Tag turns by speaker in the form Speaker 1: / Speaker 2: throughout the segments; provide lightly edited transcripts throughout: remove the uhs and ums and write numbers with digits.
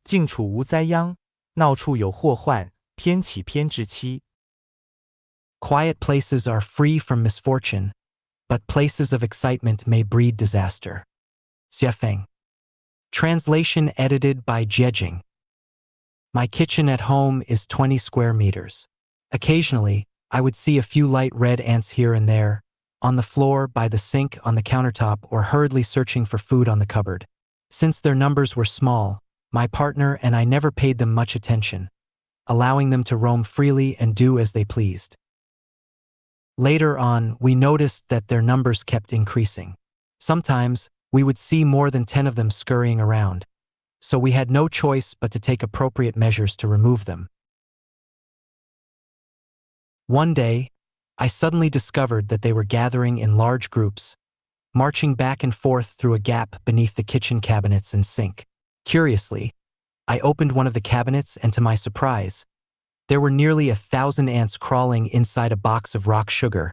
Speaker 1: 静处无灾殃，闹处有祸患，天启偏至期。
Speaker 2: Quiet places are free from misfortune, but places of excitement may breed disaster. Xiefeng. Translation edited by Jiejing. My kitchen at home is 20 square meters. Occasionally, I would see a few light red ants here and there, on the floor, by the sink, on the countertop, or hurriedly searching for food on the cupboard. Since their numbers were small, my partner and I never paid them much attention, allowing them to roam freely and do as they pleased. Later on, we noticed that their numbers kept increasing. Sometimes, we would see more than 10 of them scurrying around, so we had no choice but to take appropriate measures to remove them. One day, I suddenly discovered that they were gathering in large groups, marching back and forth through a gap beneath the kitchen cabinets and sink. Curiously, I opened one of the cabinets and, to my surprise, there were nearly 1,000 ants crawling inside a box of rock sugar,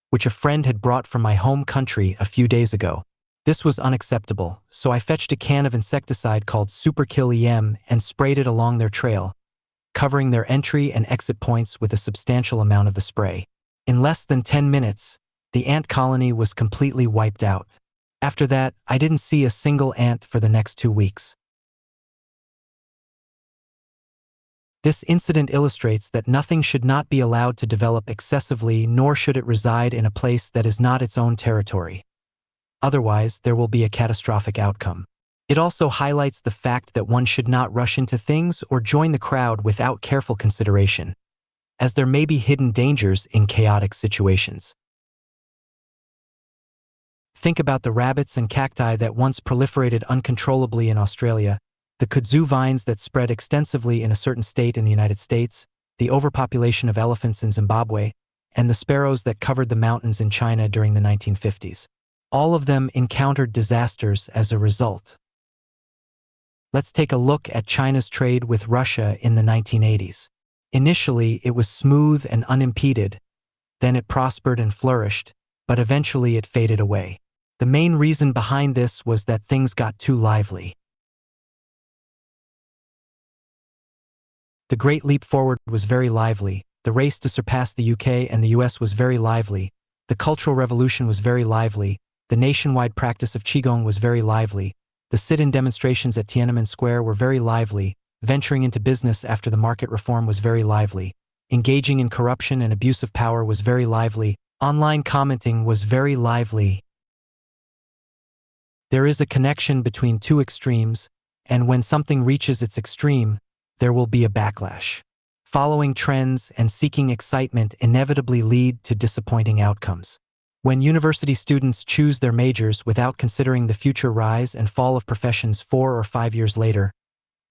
Speaker 2: which a friend had brought from my home country a few days ago. This was unacceptable, so I fetched a can of insecticide called Superkill EM and sprayed it along their trail, covering their entry and exit points with a substantial amount of the spray. In less than 10 minutes, the ant colony was completely wiped out. After that, I didn't see a single ant for the next 2 weeks. This incident illustrates that nothing should not be allowed to develop excessively, nor should it reside in a place that is not its own territory. Otherwise, there will be a catastrophic outcome. It also highlights the fact that one should not rush into things or join the crowd without careful consideration, as there may be hidden dangers in chaotic situations. Think about the rabbits and cacti that once proliferated uncontrollably in Australia, the kudzu vines that spread extensively in a certain state in the United States, the overpopulation of elephants in Zimbabwe, and the sparrows that covered the mountains in China during the 1950s. All of them encountered disasters as a result. Let's take a look at China's trade with Russia in the 1980s. Initially, it was smooth and unimpeded, then it prospered and flourished, but eventually it faded away. The main reason behind this was that things got too lively. The Great Leap Forward was very lively, the race to surpass the UK and the US was very lively, the Cultural Revolution was very lively, the nationwide practice of Qigong was very lively, the sit-in demonstrations at Tiananmen Square were very lively, venturing into business after the market reform was very lively, engaging in corruption and abuse of power was very lively, online commenting was very lively. There is a connection between two extremes, and when something reaches its extreme, there will be a backlash. Following trends and seeking excitement inevitably lead to disappointing outcomes. When university students choose their majors without considering the future rise and fall of professions 4 or 5 years later,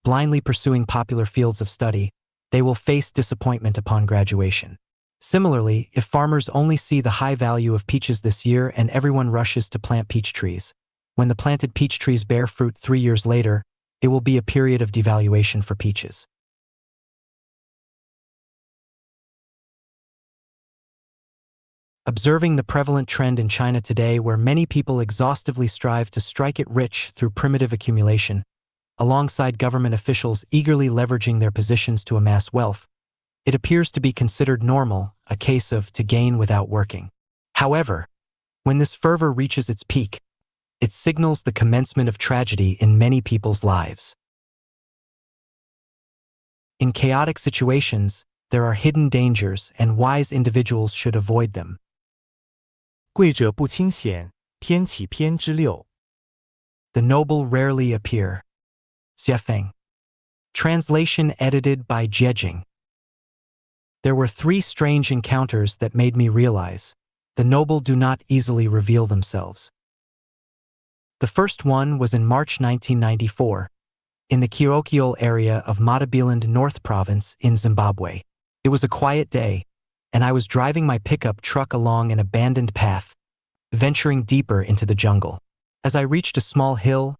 Speaker 2: blindly pursuing popular fields of study, they will face disappointment upon graduation. Similarly, if farmers only see the high value of peaches this year and everyone rushes to plant peach trees, when the planted peach trees bear fruit 3 years later, it will be a period of devaluation for peaches. Observing the prevalent trend in China today where many people exhaustively strive to strike it rich through primitive accumulation, alongside government officials eagerly leveraging their positions to amass wealth, it appears to be considered normal, a case of to gain without working. However, when this fervor reaches its peak, it signals the commencement of tragedy in many people's lives. In chaotic situations, there are hidden dangers and wise individuals should avoid them.
Speaker 1: 贵者不清显，天启偏之六。
Speaker 2: The noble rarely appear. Xiefeng. Translation edited by Jiejing. There were 3 strange encounters that made me realize the noble do not easily reveal themselves. The first one was in March 1994, in the Kirokiol area of Matabiland North Province in Zimbabwe. It was a quiet day, and I was driving my pickup truck along an abandoned path, venturing deeper into the jungle. As I reached a small hill,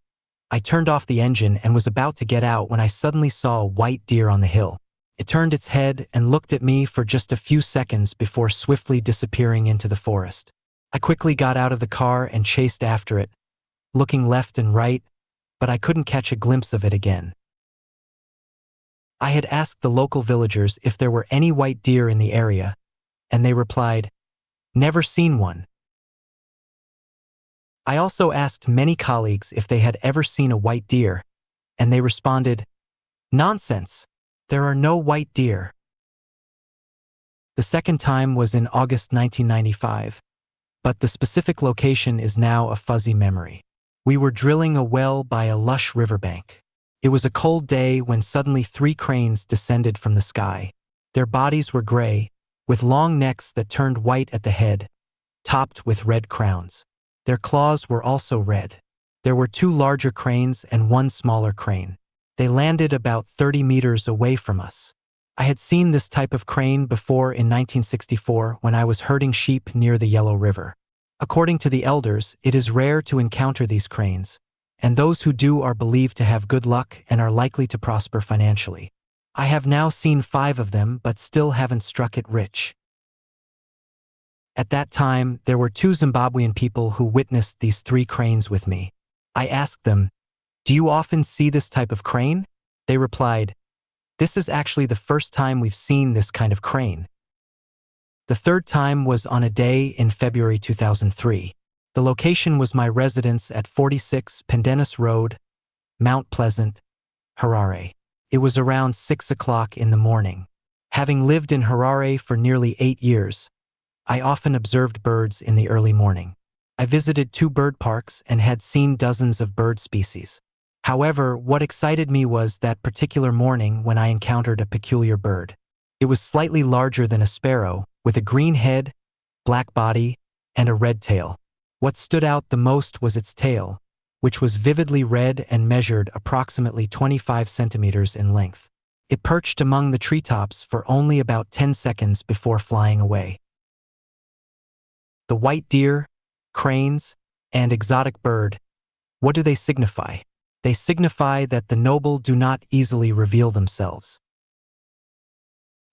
Speaker 2: I turned off the engine and was about to get out when I suddenly saw a white deer on the hill. It turned its head and looked at me for just a few seconds before swiftly disappearing into the forest. I quickly got out of the car and chased after it, looking left and right, but I couldn't catch a glimpse of it again. I had asked the local villagers if there were any white deer in the area, and they replied, "Never seen one." I also asked many colleagues if they had ever seen a white deer, and they responded, "Nonsense! There are no white deer." The second time was in August 1995, but the specific location is now a fuzzy memory. We were drilling a well by a lush riverbank. It was a cold day when suddenly 3 cranes descended from the sky. Their bodies were gray, with long necks that turned white at the head, topped with red crowns. Their claws were also red. There were 2 larger cranes and 1 smaller crane. They landed about 30 meters away from us. I had seen this type of crane before in 1964 when I was herding sheep near the Yellow River. According to the elders, it is rare to encounter these cranes, and those who do are believed to have good luck and are likely to prosper financially. I have now seen 5 of them but still haven't struck it rich. At that time, there were 2 Zimbabwean people who witnessed these 3 cranes with me. I asked them, "Do you often see this type of crane?" They replied, "This is actually the first time we've seen this kind of crane." The third time was on a day in February 2003. The location was my residence at 46 Pendennis Road, Mount Pleasant, Harare. It was around 6 o'clock in the morning. Having lived in Harare for nearly 8 years, I often observed birds in the early morning. I visited 2 bird parks and had seen dozens of bird species. However, what excited me was that particular morning when I encountered a peculiar bird. It was slightly larger than a sparrow, with a green head, black body, and a red tail. What stood out the most was its tail, which was vividly red and measured approximately 25 centimeters in length. It perched among the treetops for only about 10 seconds before flying away. The white deer, cranes, and exotic bird, what do they signify? They signify that the noble do not easily reveal themselves.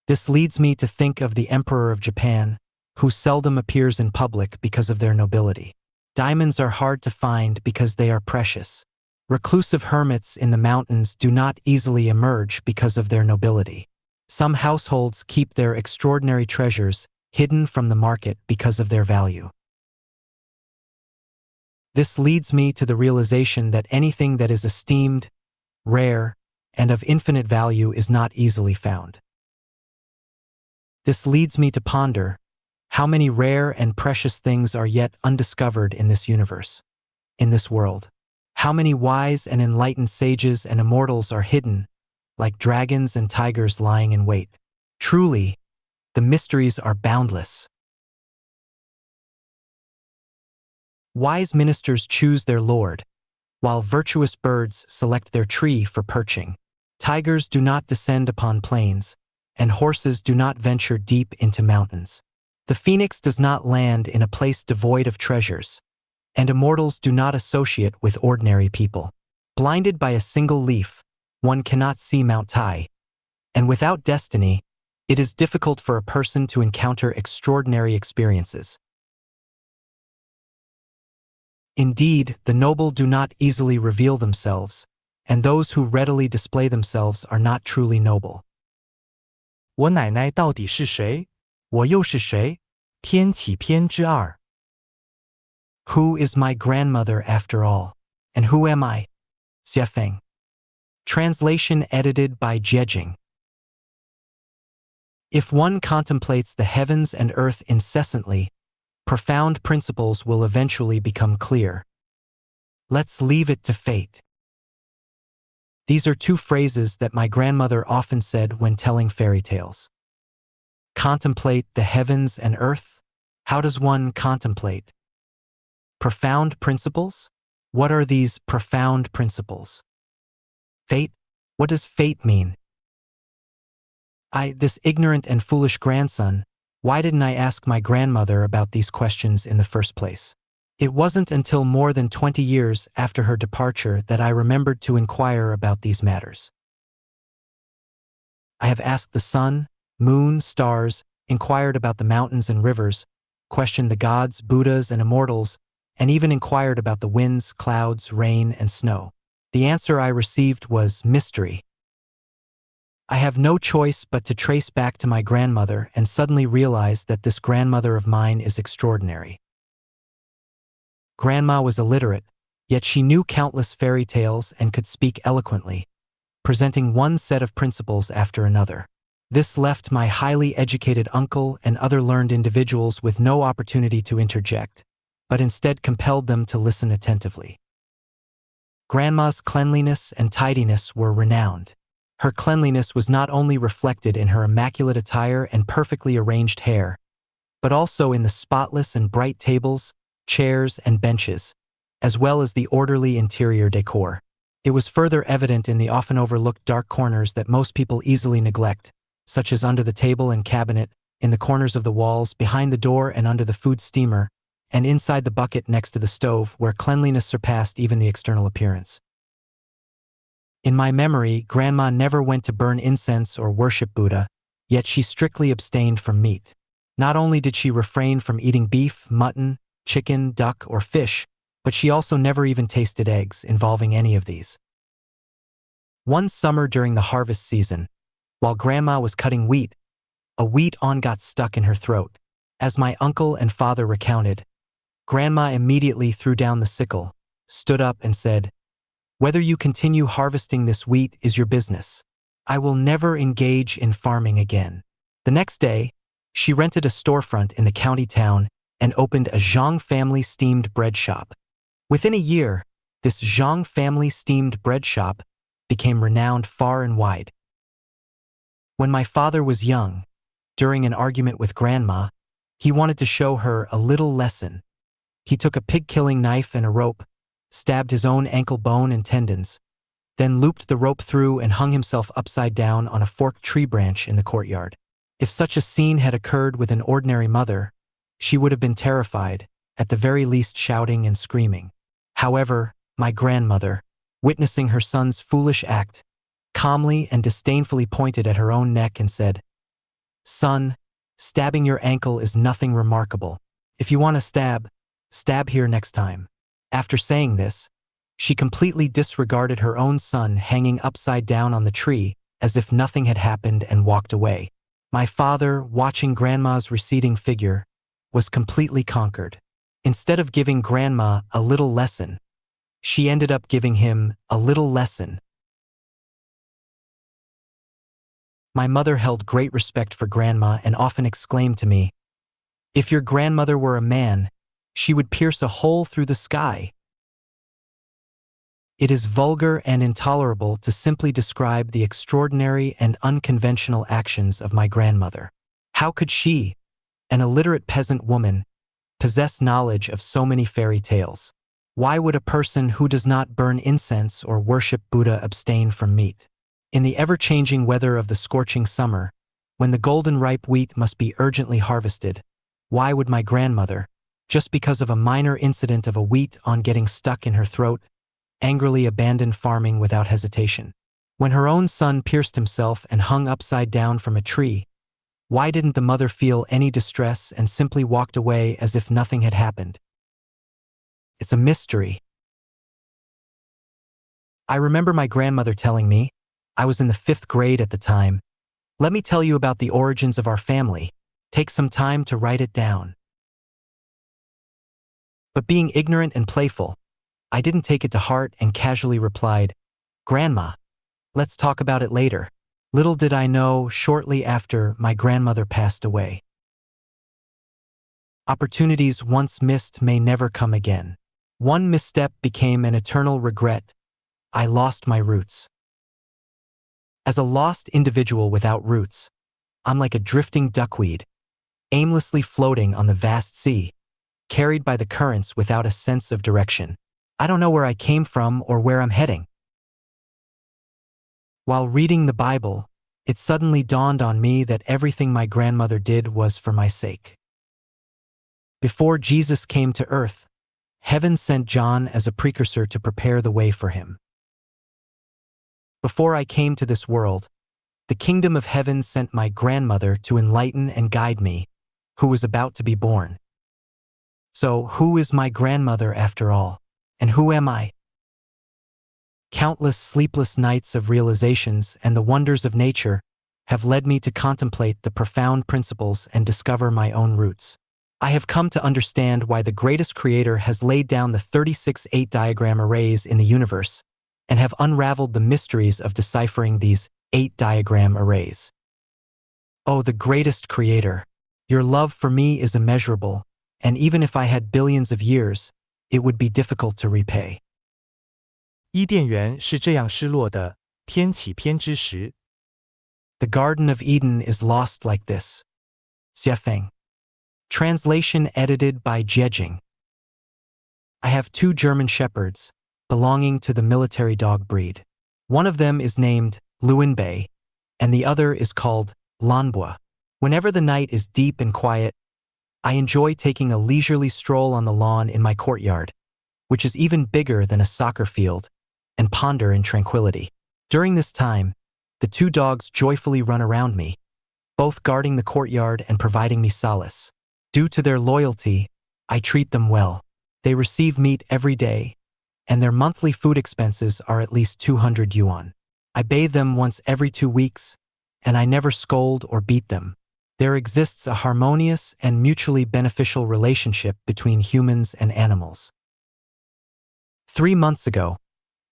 Speaker 2: This leads me to think of the Emperor of Japan, who seldom appears in public because of their nobility. Diamonds are hard to find because they are precious. Reclusive hermits in the mountains do not easily emerge because of their nobility. Some households keep their extraordinary treasures hidden from the market because of their value. This leads me to the realization that anything that is esteemed, rare, and of infinite value is not easily found. This leads me to ponder how many rare and precious things are yet undiscovered in this universe, in this world. How many wise and enlightened sages and immortals are hidden, like dragons and tigers lying in wait. Truly, the mysteries are boundless. Wise ministers choose their lord, while virtuous birds select their tree for perching. Tigers do not descend upon plains, and horses do not venture deep into mountains. The phoenix does not land in a place devoid of treasures, and immortals do not associate with ordinary people. Blinded by a single leaf, one cannot see Mount Tai, and without destiny, it is difficult for a person to encounter extraordinary experiences. Indeed, the noble do not easily reveal themselves, and those who readily display themselves are not truly noble.
Speaker 1: 我奶奶到底是谁？我又是谁？天启篇之2。
Speaker 2: Who is my grandmother after all? And who am I? Xiefeng. Translation edited by Jejing. If one contemplates the heavens and earth incessantly, profound principles will eventually become clear. Let's leave it to fate. These are 2 phrases that my grandmother often said when telling fairy tales. Contemplate the heavens and earth? How does one contemplate? Profound principles? What are these profound principles? Fate? What does fate mean? This ignorant and foolish grandson, why didn't I ask my grandmother about these questions in the first place? It wasn't until more than 20 years after her departure that I remembered to inquire about these matters. I have asked the sun, moon, stars, inquired about the mountains and rivers, questioned the gods, Buddhas, and immortals, and even inquired about the winds, clouds, rain, and snow. The answer I received was mystery. I have no choice but to trace back to my grandmother and suddenly realize that this grandmother of mine is extraordinary. Grandma was illiterate, yet she knew countless fairy tales and could speak eloquently, presenting one set of principles after another. This left my highly educated uncle and other learned individuals with no opportunity to interject, but instead compelled them to listen attentively. Grandma's cleanliness and tidiness were renowned. Her cleanliness was not only reflected in her immaculate attire and perfectly arranged hair, but also in the spotless and bright tables, chairs, and benches, as well as the orderly interior decor. It was further evident in the often overlooked dark corners that most people easily neglect, such as under the table and cabinet, in the corners of the walls, behind the door and under the food steamer, and inside the bucket next to the stove, where cleanliness surpassed even the external appearance. In my memory, Grandma never went to burn incense or worship Buddha, yet she strictly abstained from meat. Not only did she refrain from eating beef, mutton, chicken, duck, or fish, but she also never even tasted eggs involving any of these. One summer during the harvest season, while Grandma was cutting wheat, a wheat awn got stuck in her throat. As my uncle and father recounted, Grandma immediately threw down the sickle, stood up and said, "Whether you continue harvesting this wheat is your business. I will never engage in farming again." The next day, she rented a storefront in the county town and opened a Zhang family steamed bread shop. Within a year, this Zhang family steamed bread shop became renowned far and wide. When my father was young, during an argument with Grandma, he wanted to show her a little lesson. He took a pig-killing knife and a rope, stabbed his own ankle bone and tendons, then looped the rope through and hung himself upside down on a forked tree branch in the courtyard. If such a scene had occurred with an ordinary mother, she would have been terrified, at the very least shouting and screaming. However, my grandmother, witnessing her son's foolish act, calmly and disdainfully pointed at her own neck and said, "Son, stabbing your ankle is nothing remarkable. If you want to stab here next time." After saying this, she completely disregarded her own son hanging upside down on the tree as if nothing had happened and walked away. My father, watching Grandma's receding figure, was completely conquered. Instead of giving Grandma a little lesson, she ended up giving him a little lesson. My mother held great respect for Grandma and often exclaimed to me, "If your grandmother were a man, she would pierce a hole through the sky." It is vulgar and intolerable to simply describe the extraordinary and unconventional actions of my grandmother. How could she, an illiterate peasant woman, possess knowledge of so many fairy tales? Why would a person who does not burn incense or worship Buddha abstain from meat? In the ever-changing weather of the scorching summer, when the golden ripe wheat must be urgently harvested, why would my grandmother, just because of a minor incident of a wheat awn getting stuck in her throat, angrily abandon farming without hesitation? When her own son pierced himself and hung upside down from a tree, why didn't the mother feel any distress and simply walked away as if nothing had happened? It's a mystery. I remember my grandmother telling me, I was in the 5th grade at the time, "Let me tell you about the origins of our family. Take some time to write it down." But being ignorant and playful, I didn't take it to heart and casually replied, "Grandma, let's talk about it later." Little did I know, shortly after, my grandmother passed away. Opportunities once missed may never come again. One misstep became an eternal regret. I lost my roots. As a lost individual without roots, I'm like a drifting duckweed, aimlessly floating on the vast sea, carried by the currents without a sense of direction. I don't know where I came from or where I'm heading. While reading the Bible, it suddenly dawned on me that everything my grandmother did was for my sake. Before Jesus came to earth, heaven sent John as a precursor to prepare the way for him. Before I came to this world, the kingdom of heaven sent my grandmother to enlighten and guide me, who was about to be born. So, who is my grandmother after all? And who am I? Countless sleepless nights of realizations and the wonders of nature have led me to contemplate the profound principles and discover my own roots. I have come to understand why the greatest creator has laid down the 36 8-diagram arrays in the universe and have unraveled the mysteries of deciphering these 8-diagram arrays. Oh, the greatest creator! Your love for me is immeasurable, and even if I had billions of years, it would be difficult to repay.
Speaker 1: 伊甸园是这样失落的，天启篇之10。
Speaker 2: The Garden of Eden is lost like this. Xiefeng. Translation edited by Jejing. I have 2 German shepherds, belonging to the military dog breed. One of them is named Luinbei, and the other is called Lanbua. Whenever the night is deep and quiet, I enjoy taking a leisurely stroll on the lawn in my courtyard, which is even bigger than a soccer field, and ponder in tranquility. During this time, the 2 dogs joyfully run around me, both guarding the courtyard and providing me solace. Due to their loyalty, I treat them well. They receive meat every day, and their monthly food expenses are at least 200 yuan. I bathe them once every 2 weeks, and I never scold or beat them. There exists a harmonious and mutually beneficial relationship between humans and animals. 3 months ago,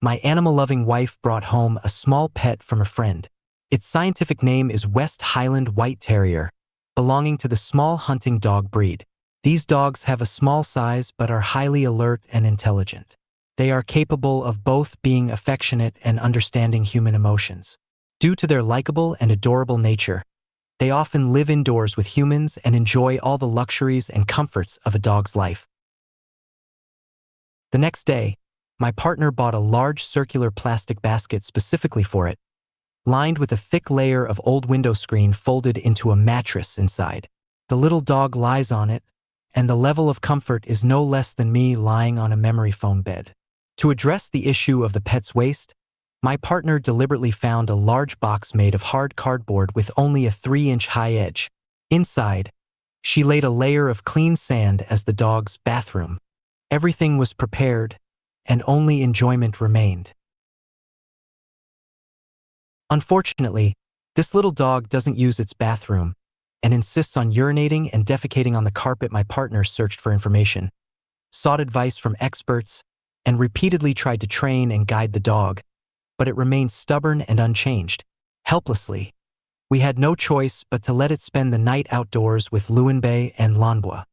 Speaker 2: my animal-loving wife brought home a small pet from a friend. Its scientific name is West Highland White Terrier, belonging to the small hunting dog breed. These dogs have a small size but are highly alert and intelligent. They are capable of both being affectionate and understanding human emotions. Due to their likable and adorable nature, they often live indoors with humans and enjoy all the luxuries and comforts of a dog's life. The next day, my partner bought a large circular plastic basket specifically for it, lined with a thick layer of old window screen folded into a mattress inside. The little dog lies on it, and the level of comfort is no less than me lying on a memory foam bed. To address the issue of the pet's waste, my partner deliberately found a large box made of hard cardboard with only a 3-inch high edge. Inside, she laid a layer of clean sand as the dog's bathroom. Everything was prepared, and only enjoyment remained. Unfortunately, this little dog doesn't use its bathroom and insists on urinating and defecating on the carpet. My partner searched for information, sought advice from experts, and repeatedly tried to train and guide the dog, but it remained stubborn and unchanged. Helplessly, we had no choice but to let it spend the night outdoors with Luinbei and Lanbua.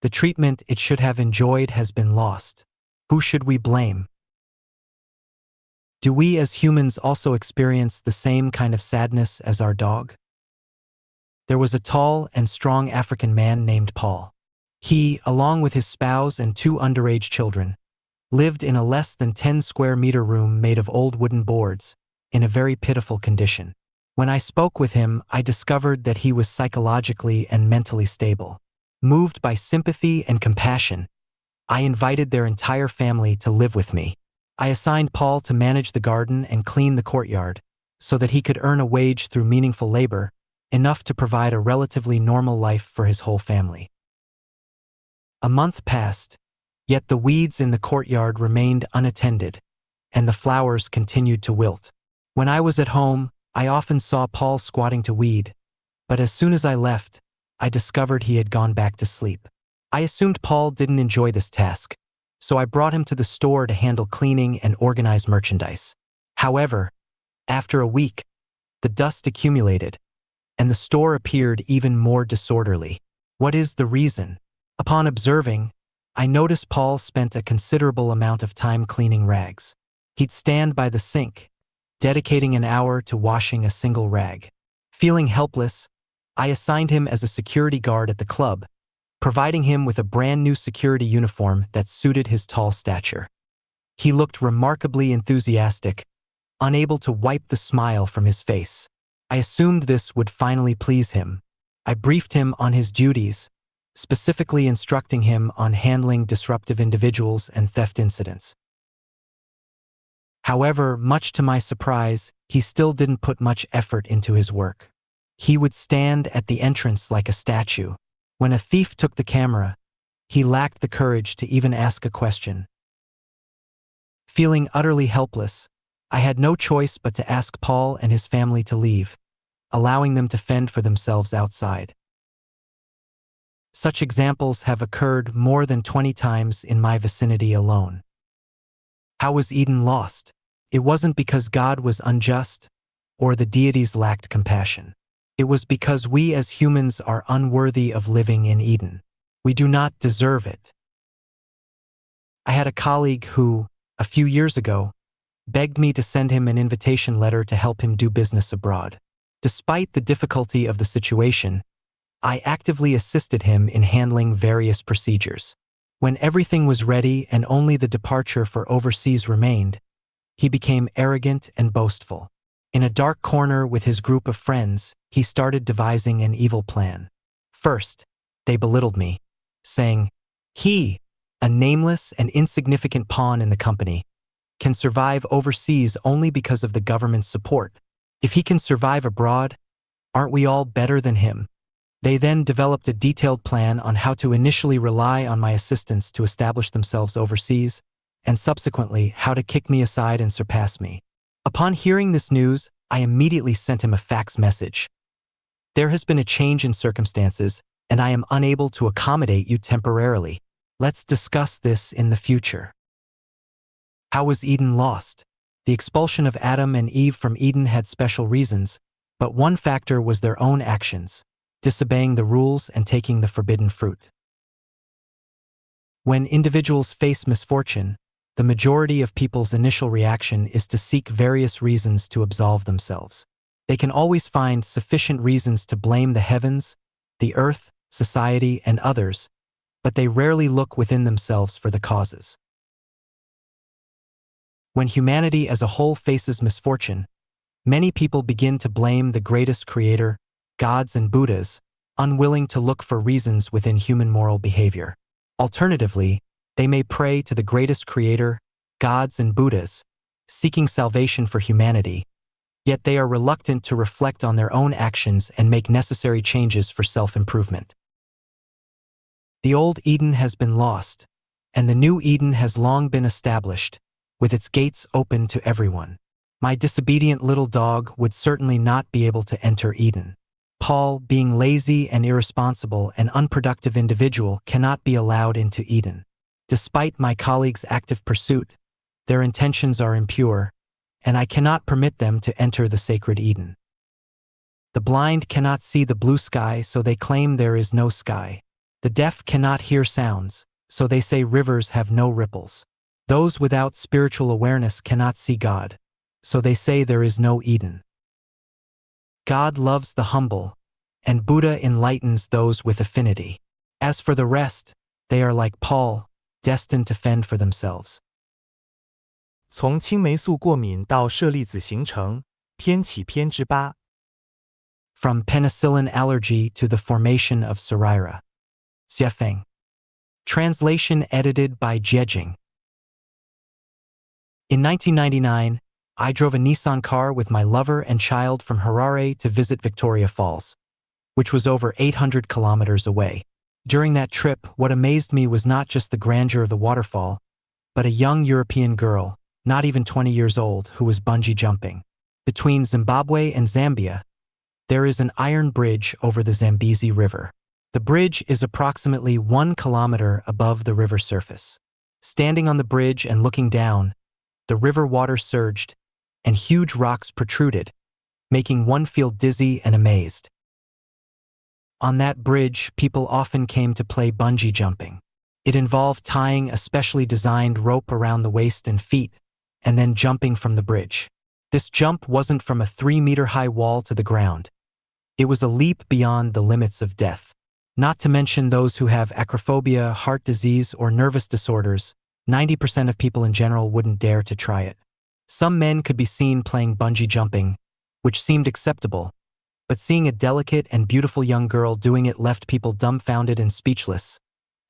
Speaker 2: The treatment it should have enjoyed has been lost. Who should we blame? Do we as humans also experience the same kind of sadness as our dog? There was a tall and strong African man named Paul. He, along with his spouse and 2 underage children, lived in a less than 10 square meter room made of old wooden boards, in a very pitiful condition. When I spoke with him, I discovered that he was psychologically and mentally stable. Moved by sympathy and compassion, I invited their entire family to live with me. I assigned Paul to manage the garden and clean the courtyard, so that he could earn a wage through meaningful labor, enough to provide a relatively normal life for his whole family. A month passed, yet the weeds in the courtyard remained unattended, and the flowers continued to wilt. When I was at home, I often saw Paul squatting to weed, but as soon as I left, I discovered he had gone back to sleep. I assumed Paul didn't enjoy this task, so I brought him to the store to handle cleaning and organize merchandise. However, after a week, the dust accumulated, and the store appeared even more disorderly. What is the reason? Upon observing, I noticed Paul spent a considerable amount of time cleaning rags. He'd stand by the sink, dedicating an hour to washing a single rag. Feeling helpless, I assigned him as a security guard at the club, providing him with a brand new security uniform that suited his tall stature. He looked remarkably enthusiastic, unable to wipe the smile from his face. I assumed this would finally please him. I briefed him on his duties, specifically instructing him on handling disruptive individuals and theft incidents. However, much to my surprise, he still didn't put much effort into his work. He would stand at the entrance like a statue. When a thief took the camera, he lacked the courage to even ask a question. Feeling utterly helpless, I had no choice but to ask Paul and his family to leave, allowing them to fend for themselves outside. Such examples have occurred more than 20 times in my vicinity alone. How was Eden lost? It wasn't because God was unjust or the deities lacked compassion. It was because we as humans are unworthy of living in Eden. We do not deserve it. I had a colleague who, a few years ago, begged me to send him an invitation letter to help him do business abroad. Despite the difficulty of the situation, I actively assisted him in handling various procedures. When everything was ready and only the departure for overseas remained, he became arrogant and boastful. In a dark corner with his group of friends, he started devising an evil plan. First, they belittled me, saying, "He, a nameless and insignificant pawn in the company, can survive overseas only because of the government's support. If he can survive abroad, aren't we all better than him?" They then developed a detailed plan on how to initially rely on my assistance to establish themselves overseas, and subsequently how to kick me aside and surpass me. Upon hearing this news, I immediately sent him a fax message. "There has been a change in circumstances, and I am unable to accommodate you temporarily. Let's discuss this in the future." How was Eden lost? The expulsion of Adam and Eve from Eden had special reasons, but one factor was their own actions, disobeying the rules and taking the forbidden fruit. When individuals face misfortune, the majority of people's initial reaction is to seek various reasons to absolve themselves. They can always find sufficient reasons to blame the heavens, the earth, society, and others, but they rarely look within themselves for the causes. When humanity as a whole faces misfortune, many people begin to blame the greatest creator, gods and Buddhas, unwilling to look for reasons within human moral behavior. Alternatively, they may pray to the greatest creator, gods and Buddhas, seeking salvation for humanity, yet they are reluctant to reflect on their own actions and make necessary changes for self-improvement. The old Eden has been lost, and the new Eden has long been established, with its gates open to everyone. My disobedient little dog would certainly not be able to enter Eden. Paul, being lazy and irresponsible and unproductive individual, cannot be allowed into Eden. Despite my colleagues' active pursuit, their intentions are impure, and I cannot permit them to enter the sacred Eden. The blind cannot see the blue sky, so they claim there is no sky. The deaf cannot hear sounds, so they say rivers have no ripples. Those without spiritual awareness cannot see God, so they say there is no Eden. God loves the humble, and Buddha enlightens those with affinity. As for the rest, they are like Paul, destined to fend for themselves.
Speaker 1: 从青霉素过敏到舍利子形成，天启篇之8。
Speaker 2: From penicillin allergy to the formation of Sarira. Xiefeng. Translation edited by Jejing. In 1999, I drove a Nissan car with my lover and child from Harare to visit Victoria Falls, which was over 800 kilometers away. During that trip, what amazed me was not just the grandeur of the waterfall, but a young European girl, not even 20 years old, who was bungee jumping. Between Zimbabwe and Zambia, there is an iron bridge over the Zambezi River. The bridge is approximately 1 kilometer above the river surface. Standing on the bridge and looking down, the river water surged, and huge rocks protruded, making one feel dizzy and amazed. On that bridge, people often came to play bungee jumping. It involved tying a specially designed rope around the waist and feet, and then jumping from the bridge. This jump wasn't from a 3-meter-high wall to the ground. It was a leap beyond the limits of death. Not to mention those who have acrophobia, heart disease, or nervous disorders. 90% of people in general wouldn't dare to try it. Some men could be seen playing bungee jumping, which seemed acceptable, but seeing a delicate and beautiful young girl doing it left people dumbfounded and speechless,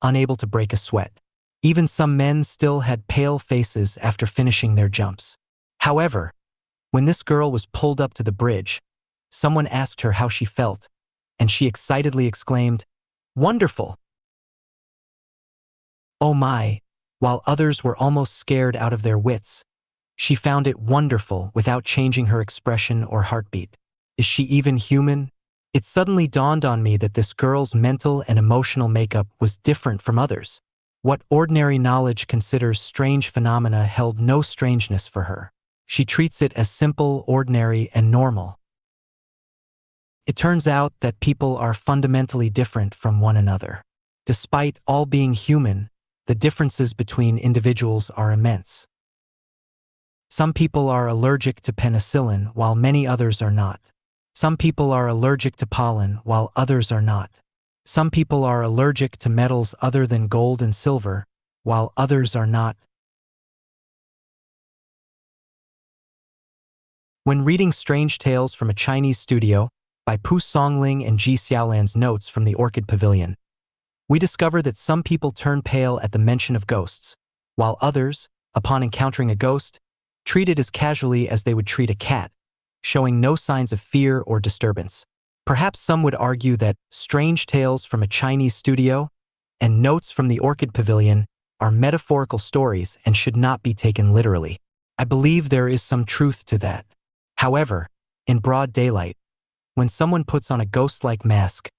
Speaker 2: unable to break a sweat. Even some men still had pale faces after finishing their jumps. However, when this girl was pulled up to the bridge, someone asked her how she felt, and she excitedly exclaimed, "Wonderful! Oh my, while others were almost scared out of their wits. She found it wonderful without changing her expression or heartbeat. Is she even human? It suddenly dawned on me that this girl's mental and emotional makeup was different from others. What ordinary knowledge considers strange phenomena held no strangeness for her. She treats it as simple, ordinary, and normal. It turns out that people are fundamentally different from one another. Despite all being human, the differences between individuals are immense. Some people are allergic to penicillin while many others are not. Some people are allergic to pollen while others are not. Some people are allergic to metals other than gold and silver while others are not. When reading Strange Tales from a Chinese Studio by Pu Songling and Ji Xiaolan's notes from the Orchid Pavilion, we discover that some people turn pale at the mention of ghosts, while others, upon encountering a ghost, treat it as casually as they would treat a cat, showing no signs of fear or disturbance. Perhaps some would argue that Strange Tales from a Chinese Studio and Notes from the Orchid Pavilion are metaphorical stories and should not be taken literally. I believe there is some truth to that. However, in broad daylight, when someone puts on a ghost-like mask,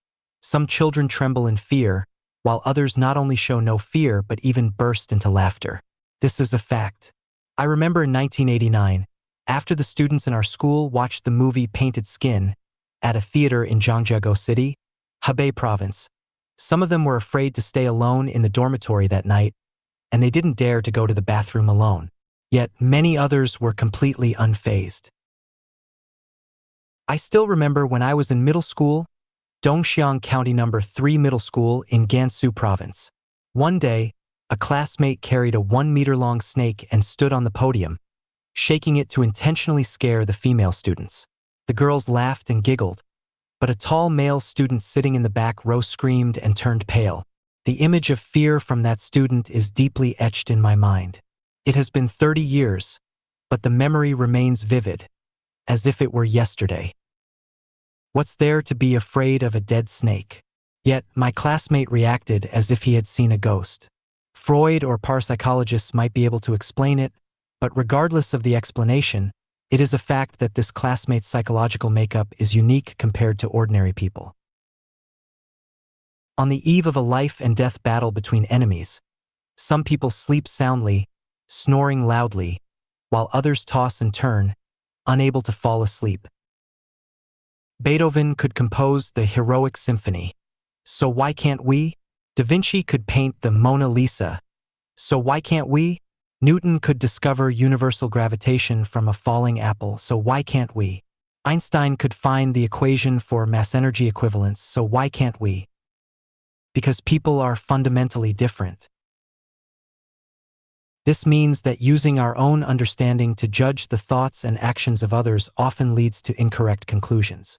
Speaker 2: some children tremble in fear, while others not only show no fear but even burst into laughter. This is a fact. I remember in 1989, after the students in our school watched the movie Painted Skin at a theater in Zhangjiakou City, Hebei Province, some of them were afraid to stay alone in the dormitory that night, and they didn't dare to go to the bathroom alone. Yet many others were completely unfazed. I still remember when I was in middle school, Dongxiang County No. 3 Middle School in Gansu Province. One day, a classmate carried a 1-meter-long snake and stood on the podium, shaking it to intentionally scare the female students. The girls laughed and giggled, but a tall male student sitting in the back row screamed and turned pale. The image of fear from that student is deeply etched in my mind. It has been 30 years, but the memory remains vivid, as if it were yesterday. What's there to be afraid of a dead snake? Yet my classmate reacted as if he had seen a ghost. Freud or parapsychologists might be able to explain it, but regardless of the explanation, it is a fact that this classmate's psychological makeup is unique compared to ordinary people. On the eve of a life and death battle between enemies, some people sleep soundly, snoring loudly, while others toss and turn, unable to fall asleep. Beethoven could compose the Heroic Symphony. So why can't we? Da Vinci could paint the Mona Lisa. So why can't we? Newton could discover universal gravitation from a falling apple. So why can't we? Einstein could find the equation for mass energy equivalence. So why can't we? Because people are fundamentally different. This means that using our own understanding to judge the thoughts and actions of others often leads to incorrect conclusions.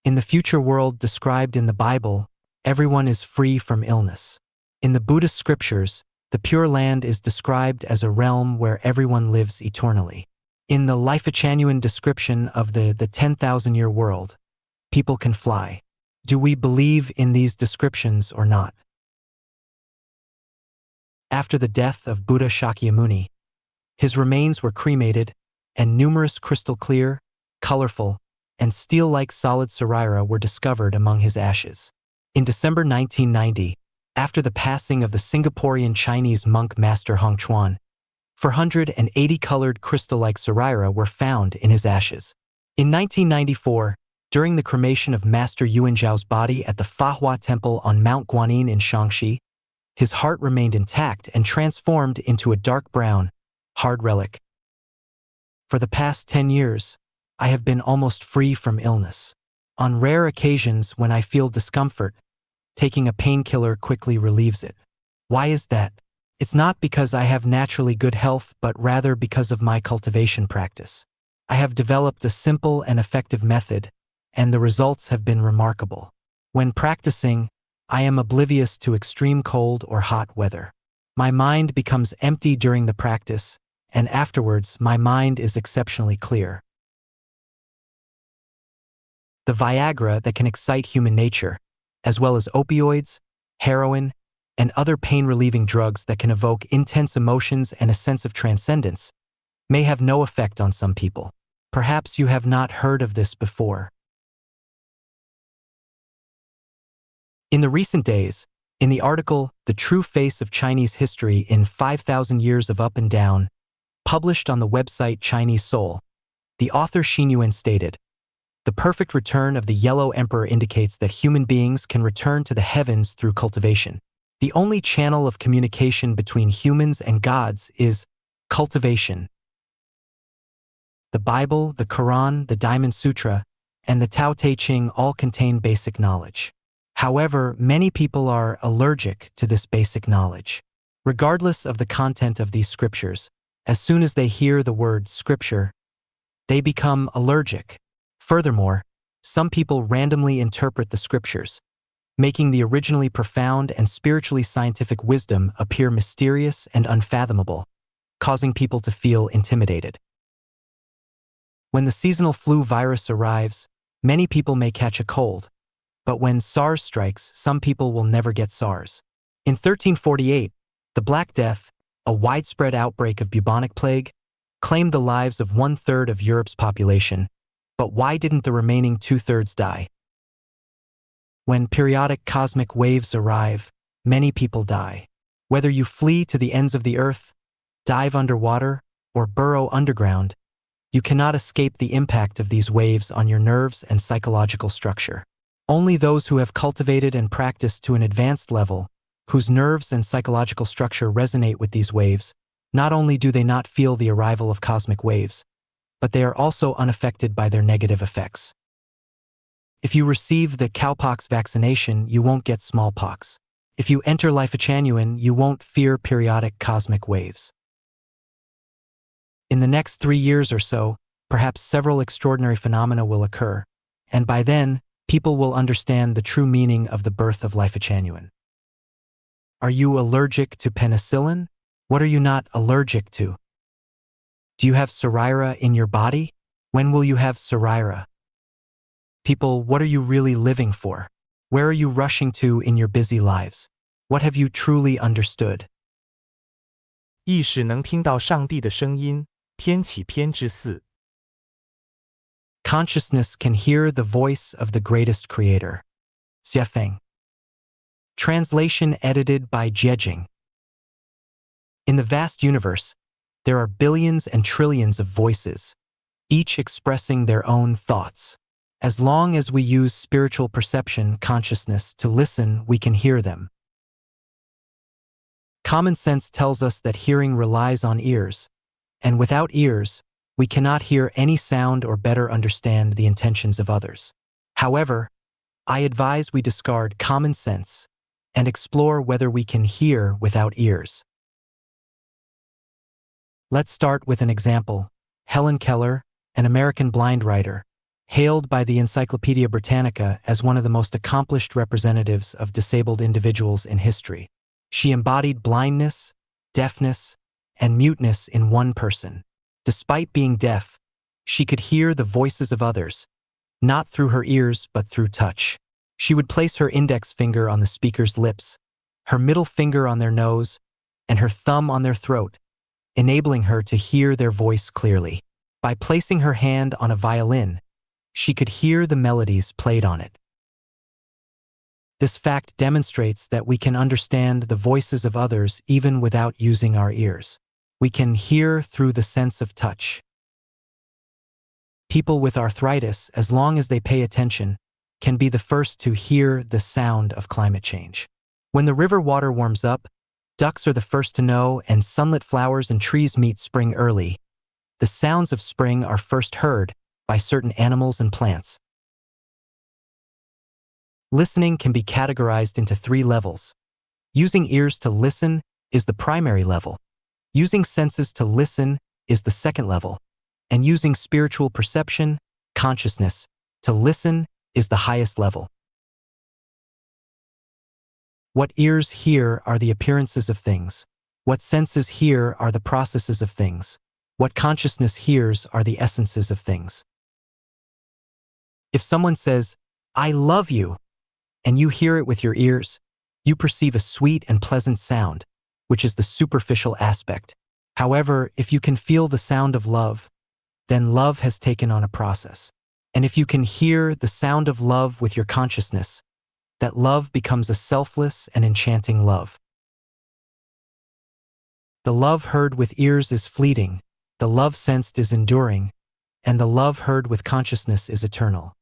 Speaker 2: In the future world described in the Bible, everyone is free from illness. In the Buddhist scriptures, the Pure Land is described as a realm where everyone lives eternally. In the Life-Chanuan description of the 10,000-year world, people can fly. Do we believe in these descriptions or not? After the death of Buddha Shakyamuni, his remains were cremated, and numerous crystal-clear, colorful, and steel-like solid sarira were discovered among his ashes. In December 1990, after the passing of the Singaporean Chinese monk Master Hongchuan, 480 colored crystal-like sarira were found in his ashes. In 1994, during the cremation of Master Yuan Zhao's body at the Fahua Temple on Mount Guanyin in Shaanxi, his heart remained intact and transformed into a dark brown, hard relic. For the past 10 years, I have been almost free from illness. On rare occasions when I feel discomfort, taking a painkiller quickly relieves it. Why is that? It's not because I have naturally good health, but rather because of my cultivation practice. I have developed a simple and effective method, and the results have been remarkable. When practicing, I am oblivious to extreme cold or hot weather. My mind becomes empty during the practice, and afterwards my mind is exceptionally clear. The Viagra that can excite human nature, as well as opioids, heroin, and other pain-relieving drugs that can evoke intense emotions and a sense of transcendence, may have no effect on some people. Perhaps you have not heard of this before. In the recent days, in the article The True Face of Chinese History in 5,000 Years of Up and Down, published on the website Chinese Soul, the author Xin Yuan stated, "The perfect return of the Yellow Emperor indicates that human beings can return to the heavens through cultivation. The only channel of communication between humans and gods is cultivation." The Bible, the Quran, the Diamond Sutra, and the Tao Te Ching all contain basic knowledge. However, many people are allergic to this basic knowledge. Regardless of the content of these scriptures, as soon as they hear the word scripture, they become allergic. Furthermore, some people randomly interpret the scriptures, making the originally profound and spiritually scientific wisdom appear mysterious and unfathomable, causing people to feel intimidated. When the seasonal flu virus arrives, many people may catch a cold, but when SARS strikes, some people will never get SARS. In 1348, the Black Death, a widespread outbreak of bubonic plague, claimed the lives of 1/3 of Europe's population, but why didn't the remaining 2/3 die? When periodic cosmic waves arrive, many people die. Whether you flee to the ends of the earth, dive underwater, or burrow underground, you cannot escape the impact of these waves on your nerves and psychological structure. Only those who have cultivated and practiced to an advanced level, whose nerves and psychological structure resonate with these waves, not only do they not feel the arrival of cosmic waves, but they are also unaffected by their negative effects. If you receive the cowpox vaccination, you won't get smallpox. If you enter Misfortune, you won't fear periodic cosmic waves. In the next 3 years or so, perhaps several extraordinary phenomena will occur, and by then, people will understand the true meaning of the birth of Misfortune. Are you allergic to penicillin? What are you not allergic to? Do you have psoriasis in your body? When will you have psoriasis? People, what are you really living for? Where are you rushing to in your busy lives? What have you truly understood?
Speaker 1: 意识能听到上帝的声音，天启篇之4。
Speaker 2: Consciousness can hear the voice of the greatest creator. Xiefeng. Translation edited by Jiejing. In the vast universe, there are billions and trillions of voices, each expressing their own thoughts. As long as we use spiritual perception consciousness to listen, we can hear them. Common sense tells us that hearing relies on ears, and without ears, we cannot hear any sound or better understand the intentions of others. However, I advise we discard common sense and explore whether we can hear without ears. Let's start with an example. Helen Keller, an American blind writer, hailed by the Encyclopedia Britannica as one of the most accomplished representatives of disabled individuals in history. She embodied blindness, deafness, and muteness in one person. Despite being deaf, she could hear the voices of others, not through her ears but through touch. She would place her index finger on the speaker's lips, her middle finger on their nose, and her thumb on their throat, enabling her to hear their voice clearly. By placing her hand on a violin, she could hear the melodies played on it. This fact demonstrates that we can understand the voices of others even without using our ears. We can hear through the sense of touch. People with arthritis, as long as they pay attention, can be the first to hear the sound of climate change. When the river water warms up, ducks are the first to know, and sunlit flowers and trees meet spring early. The sounds of spring are first heard by certain animals and plants. Listening can be categorized into 3 levels. Using ears to listen is the primary level. Using senses to listen is the second level. And using spiritual perception, consciousness, to listen is the highest level. What ears hear are the appearances of things. What senses hear are the processes of things. What consciousness hears are the essences of things. If someone says, "I love you," and you hear it with your ears, You perceive a sweet and pleasant sound, which is the superficial aspect. However, if you can feel the sound of love, then love has taken on a process. And if you can hear the sound of love with your consciousness, that love becomes a selfless and enchanting love. The love heard with ears is fleeting, the love sensed is enduring, and the love heard with consciousness is eternal.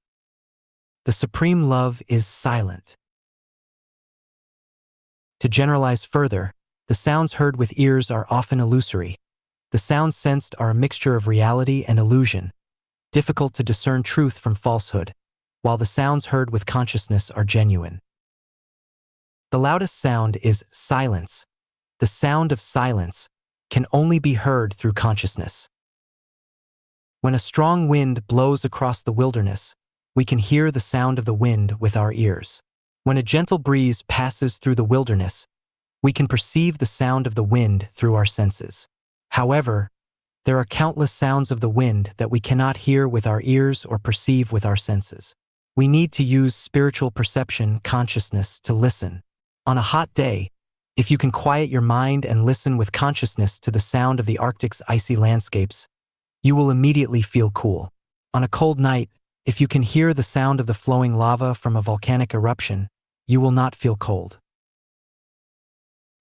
Speaker 2: The supreme love is silent. To generalize further, the sounds heard with ears are often illusory. The sounds sensed are a mixture of reality and illusion, difficult to discern truth from falsehood, while the sounds heard with consciousness are genuine. The loudest sound is silence. The sound of silence can only be heard through consciousness. When a strong wind blows across the wilderness, we can hear the sound of the wind with our ears. When a gentle breeze passes through the wilderness, we can perceive the sound of the wind through our senses. However, there are countless sounds of the wind that we cannot hear with our ears or perceive with our senses. We need to use spiritual perception, consciousness, to listen. On a hot day, if you can quiet your mind and listen with consciousness to the sound of the Arctic's icy landscapes, you will immediately feel cool. On a cold night, if you can hear the sound of the flowing lava from a volcanic eruption, you will not feel cold.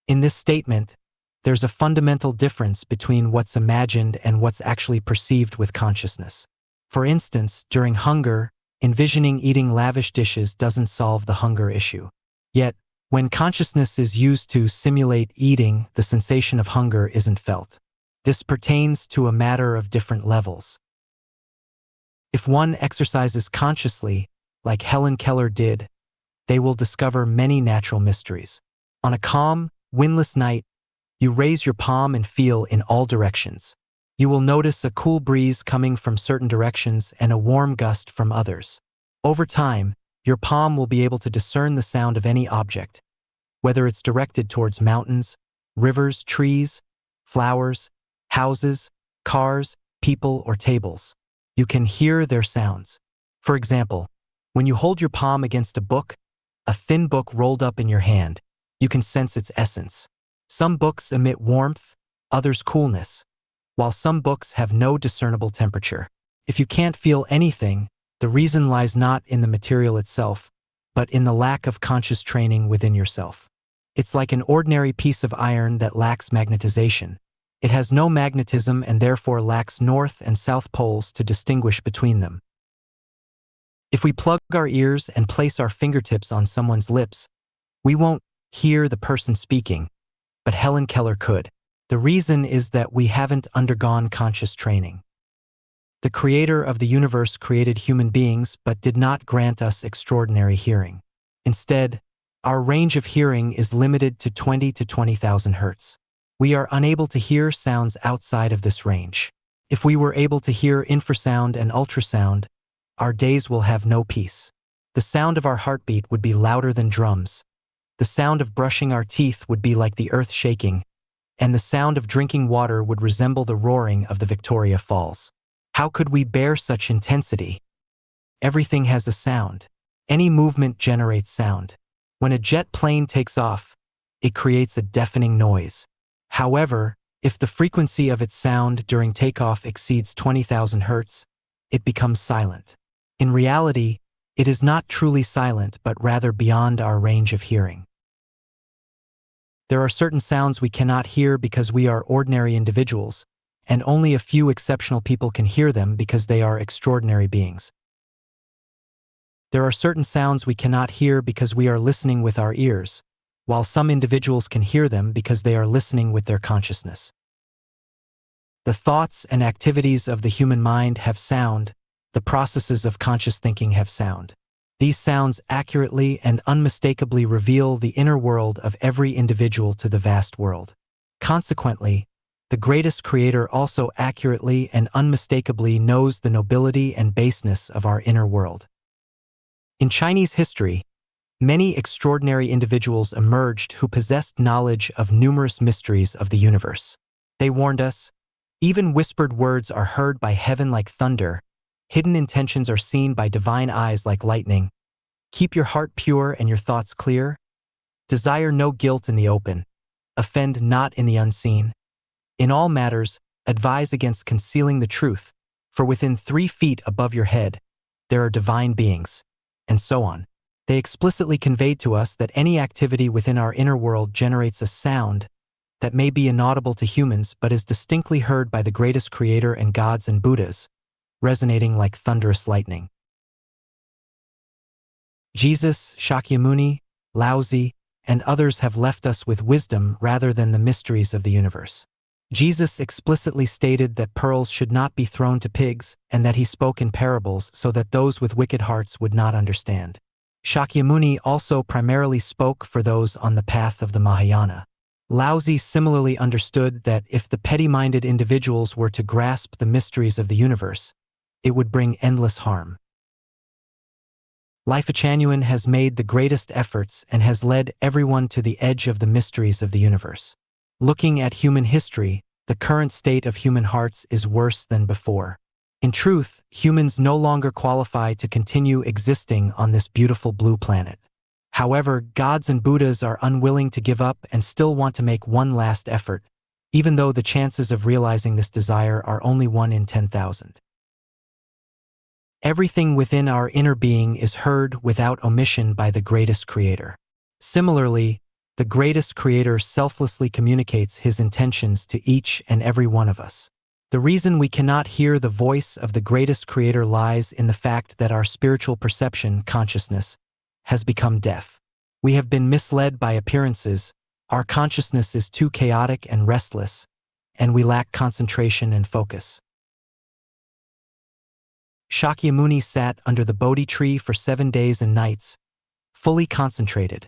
Speaker 2: In this statement, there's a fundamental difference between what's imagined and what's actually perceived with consciousness. For instance, during hunger, envisioning eating lavish dishes doesn't solve the hunger issue. Yet, when consciousness is used to simulate eating, the sensation of hunger isn't felt. This pertains to a matter of different levels. If one exercises consciously, like Helen Keller did, they will discover many natural mysteries. On a calm, windless night, you raise your palm and feel in all directions. You will notice a cool breeze coming from certain directions and a warm gust from others. Over time, your palm will be able to discern the sound of any object, whether it's directed towards mountains, rivers, trees, flowers, houses, cars, people, or tables. You can hear their sounds. For example, when you hold your palm against a book, a thin book rolled up in your hand, you can sense its essence. Some books emit warmth, others coolness, while some books have no discernible temperature. If you can't feel anything, the reason lies not in the material itself, but in the lack of conscious training within yourself. It's like an ordinary piece of iron that lacks magnetization. It has no magnetism and therefore lacks north and south poles to distinguish between them. If we plug our ears and place our fingertips on someone's lips, we won't hear the person speaking, but Helen Keller could. The reason is that we haven't undergone conscious training. The Creator of the universe created human beings but did not grant us extraordinary hearing. Instead, our range of hearing is limited to 20 to 20,000 hertz. We are unable to hear sounds outside of this range. If we were able to hear infrasound and ultrasound, our days will have no peace. The sound of our heartbeat would be louder than drums. The sound of brushing our teeth would be like the earth shaking, and the sound of drinking water would resemble the roaring of the Victoria Falls. How could we bear such intensity? Everything has a sound. Any movement generates sound. When a jet plane takes off, it creates a deafening noise. However, if the frequency of its sound during takeoff exceeds 20,000 hertz, it becomes silent. In reality, it is not truly silent but rather beyond our range of hearing. There are certain sounds we cannot hear because we are ordinary individuals, and only a few exceptional people can hear them because they are extraordinary beings. There are certain sounds we cannot hear because we are listening with our ears, while some individuals can hear them because they are listening with their consciousness. The thoughts and activities of the human mind have sound. The processes of conscious thinking have sound. These sounds accurately and unmistakably reveal the inner world of every individual to the vast world. Consequently, the greatest creator also accurately and unmistakably knows the nobility and baseness of our inner world. In Chinese history, many extraordinary individuals emerged who possessed knowledge of numerous mysteries of the universe. They warned us, even whispered words are heard by heaven like thunder, hidden intentions are seen by divine eyes like lightning. Keep your heart pure and your thoughts clear. Desire no guilt in the open. Offend not in the unseen. In all matters, advise against concealing the truth, for within 3 feet above your head, there are divine beings, and so on. They explicitly conveyed to us that any activity within our inner world generates a sound that may be inaudible to humans but is distinctly heard by the greatest creator and gods and Buddhas, resonating like thunderous lightning. Jesus, Shakyamuni, Laozi, and others have left us with wisdom rather than the mysteries of the universe. Jesus explicitly stated that pearls should not be thrown to pigs and that he spoke in parables so that those with wicked hearts would not understand. Shakyamuni also primarily spoke for those on the path of the Mahayana. Laozi similarly understood that if the petty-minded individuals were to grasp the mysteries of the universe, it would bring endless harm. Life Genuine has made the greatest efforts and has led everyone to the edge of the mysteries of the universe. Looking at human history, the current state of human hearts is worse than before. In truth, humans no longer qualify to continue existing on this beautiful blue planet. However, gods and Buddhas are unwilling to give up and still want to make one last effort, even though the chances of realizing this desire are only 1 in 10,000. Everything within our inner being is heard without omission by the greatest creator. Similarly, the greatest creator selflessly communicates his intentions to each and every one of us. The reason we cannot hear the voice of the greatest creator lies in the fact that our spiritual perception, consciousness, has become deaf. We have been misled by appearances, our consciousness is too chaotic and restless, and we lack concentration and focus. Shakyamuni sat under the Bodhi tree for 7 days and nights, fully concentrated,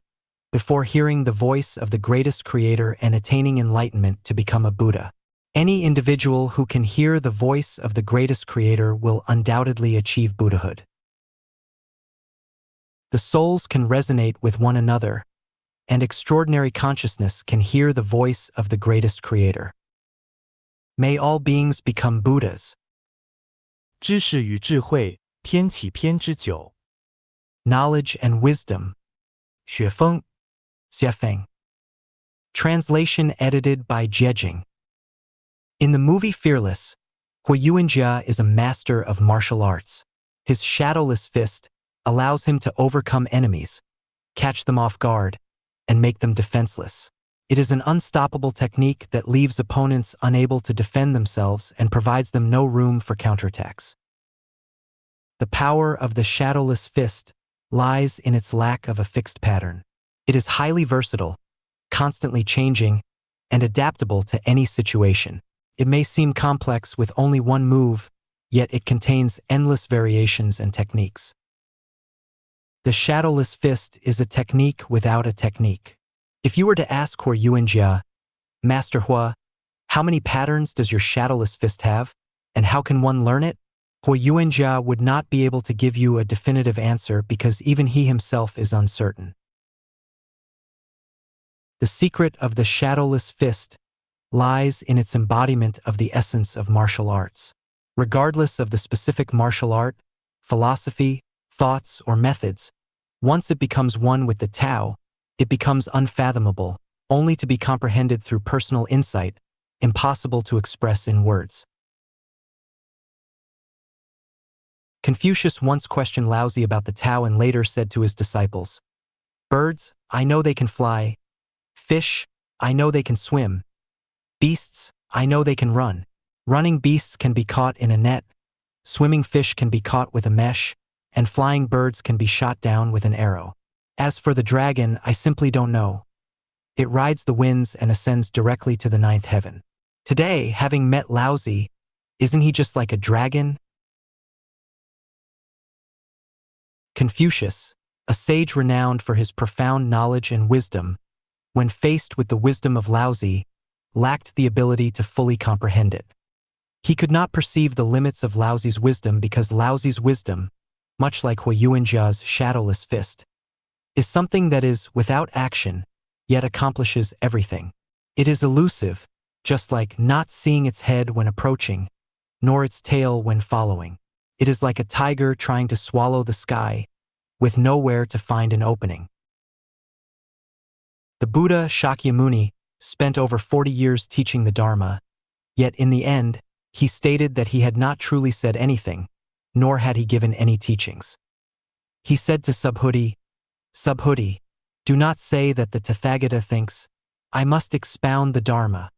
Speaker 2: before hearing the voice of the greatest creator and attaining enlightenment to become a Buddha. Any individual who can hear the voice of the greatest creator will undoubtedly achieve Buddhahood. The souls can resonate with one another, and extraordinary consciousness can hear the voice of the greatest creator. May all beings become Buddhas.
Speaker 1: 知识与智慧，天启篇之9。
Speaker 2: Knowledge and wisdom.
Speaker 1: 雪峰
Speaker 2: Xiefeng. Translation edited by Jejing. In the movie Fearless, Hui Yuanjia is a master of martial arts. His shadowless fist allows him to overcome enemies, catch them off guard, and make them defenseless. It is an unstoppable technique that leaves opponents unable to defend themselves and provides them no room for counterattacks. The power of the shadowless fist lies in its lack of a fixed pattern. It is highly versatile, constantly changing, and adaptable to any situation. It may seem complex with only one move, yet it contains endless variations and techniques. The shadowless fist is a technique without a technique. If you were to ask Hui Yuanjia, Master Hua, how many patterns does your shadowless fist have, and how can one learn it? Hui Yuanjia would not be able to give you a definitive answer because even he himself is uncertain. The secret of the shadowless fist lies in its embodiment of the essence of martial arts. Regardless of the specific martial art, philosophy, thoughts, or methods, once it becomes one with the Tao, it becomes unfathomable, only to be comprehended through personal insight, impossible to express in words. Confucius once questioned Laozi about the Tao and later said to his disciples, "Birds, I know they can fly. Fish, I know they can swim. Beasts, I know they can run. Running beasts can be caught in a net, swimming fish can be caught with a mesh, and flying birds can be shot down with an arrow. As for the dragon, I simply don't know. It rides the winds and ascends directly to the 9th heaven." Today, having met Laozi, isn't he just like a dragon? Confucius, a sage renowned for his profound knowledge and wisdom, when faced with the wisdom of Laozi, lacked the ability to fully comprehend it. He could not perceive the limits of Laozi's wisdom because Laozi's wisdom, much like Hui Yuanjia's shadowless fist, is something that is without action, yet accomplishes everything. It is elusive, just like not seeing its head when approaching, nor its tail when following. It is like a tiger trying to swallow the sky, with nowhere to find an opening. The Buddha Shakyamuni spent over 40 years teaching the Dharma, yet in the end, he stated that he had not truly said anything, nor had he given any teachings. He said to Subhuti, Subhuti, do not say that the Tathagata thinks, I must expound the Dharma,